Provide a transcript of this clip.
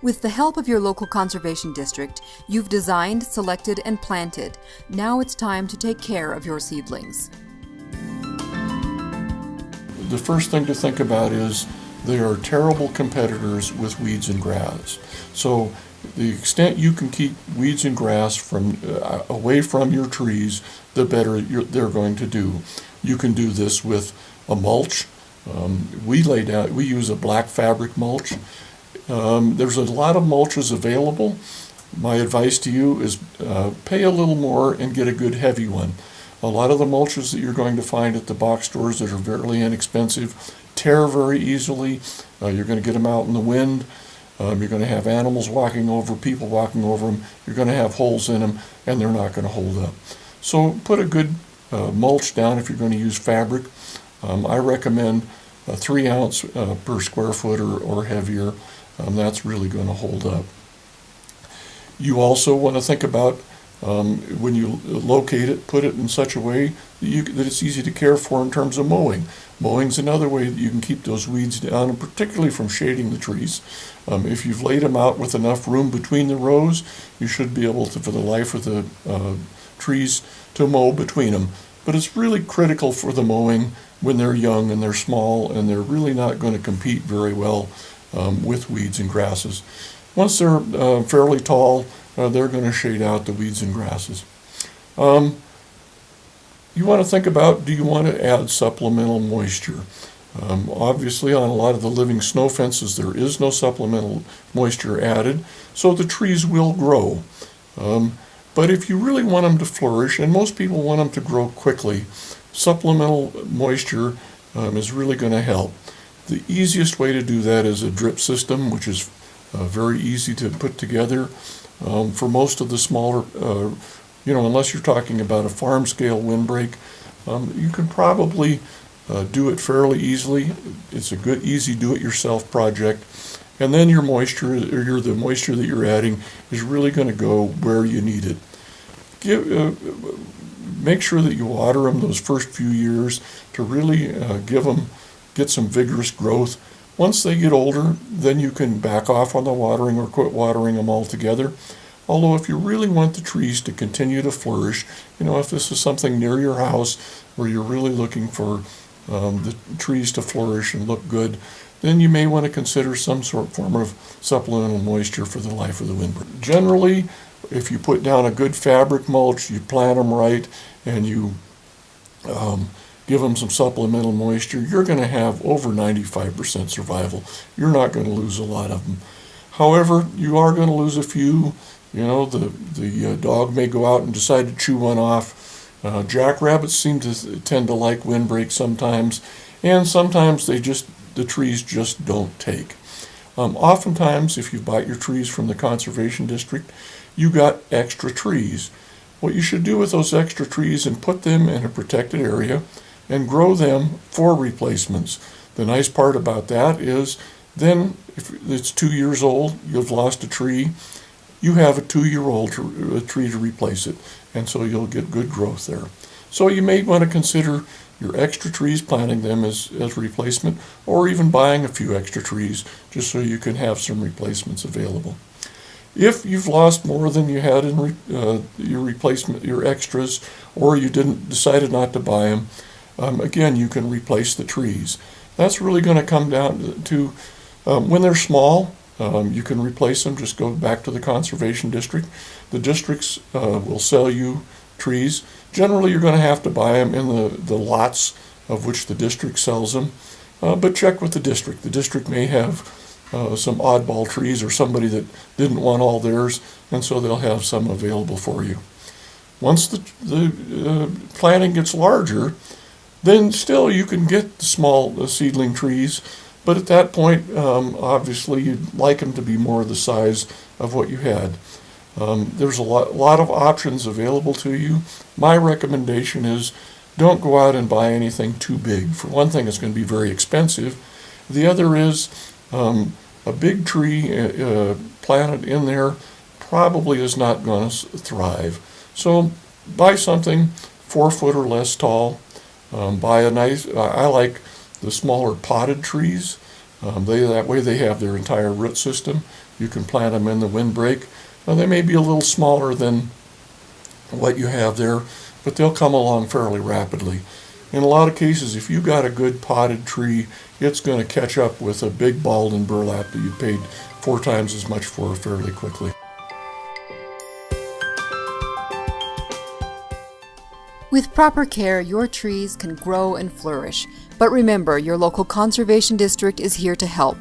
With the help of your local conservation district, you've designed, selected, and planted. Now it's time to take care of your seedlings. The first thing to think about is they are terrible competitors with weeds and grass. So the extent you can keep weeds and grass away from your trees, the better they're going to do. You can do this with a mulch. We use a black fabric mulch. There's a lot of mulches available. My advice to you is pay a little more and get a good heavy one. A lot of the mulches that you're going to find at the box stores that are fairly inexpensive tear very easily. You're going to get them out in the wind. You're going to have animals walking over, people walking over them. You're going to have holes in them, and they're not going to hold up. So put a good mulch down if you're going to use fabric. I recommend a 3-ounce per square foot or heavier. That's really going to hold up. You also want to think about when you locate it, put it in such a way that it's easy to care for in terms of mowing. Mowing's another way that you can keep those weeds down, and particularly from shading the trees. If you've laid them out with enough room between the rows, you should be able to, for the life of the trees, to mow between them. But it's really critical for the mowing when they're young and they're small, and they're really not going to compete very well with weeds and grasses. Once they're fairly tall, they're going to shade out the weeds and grasses. You want to think about, do you want to add supplemental moisture? Obviously, on a lot of the living snow fences, there is no supplemental moisture added, so the trees will grow. But if you really want them to flourish, and most people want them to grow quickly, supplemental moisture is really going to help. The easiest way to do that is a drip system, which is very easy to put together. For most of the smaller, unless you're talking about a farm scale windbreak, you can probably do it fairly easily. It's a good, easy do-it-yourself project. And then your moisture, or the moisture that you're adding, is really going to go where you need it. Make sure that you water them those first few years to really get some vigorous growth. Once they get older, then you can back off on the watering or quit watering them altogether. Although if you really want the trees to continue to flourish, if this is something near your house where you're really looking for the trees to flourish and look good, then you may want to consider some form of supplemental moisture for the life of the windbreak. Generally, if you put down a good fabric mulch, you plant them right, and you give them some supplemental moisture, you're going to have over 95% survival. You're not going to lose a lot of them. However, you are going to lose a few. The dog may go out and decide to chew one off. Jackrabbits tend to like windbreak sometimes, and sometimes the trees just don't take. Oftentimes, if you bought your trees from the conservation district, you got extra trees. What you should do with those extra trees and put them in a protected area and grow them for replacements. The nice part about that is then if it's 2 years old, you've lost a tree, you have a 2-year-old tree to replace it, and so you'll get good growth there. So you may want to consider your extra trees, planting them as replacement, or even buying a few extra trees just so you can have some replacements available. If you've lost more than you had in your extras, or you decided not to buy them, again, you can replace the trees. That's really going to come down to when they're small. You can replace them. Just go back to the conservation district. The districts will sell you trees. Generally, you're going to have to buy them in the lots of which the district sells them. But check with the district. The district may have some oddball trees or somebody that didn't want all theirs, and so they'll have some available for you. Once the planting gets larger, then still you can get the small seedling trees, but at that point, obviously you'd like them to be more the size of what you had. There's a lot of options available to you. My recommendation is don't go out and buy anything too big. For one thing, it's going to be very expensive. The other is a big tree planted in there probably is not going to thrive. So buy something 4 foot or less tall. Buy a nice, I like the smaller potted trees. That way they have their entire root system. You can plant them in the Windbreak. Now, they may be a little smaller than what you have there, but they'll come along fairly rapidly. In a lot of cases, if you got a good potted tree, it's going to catch up with a big balled and burlap that you paid 4 times as much for fairly quickly. With proper care, your trees can grow and flourish. But remember, your local conservation district is here to help.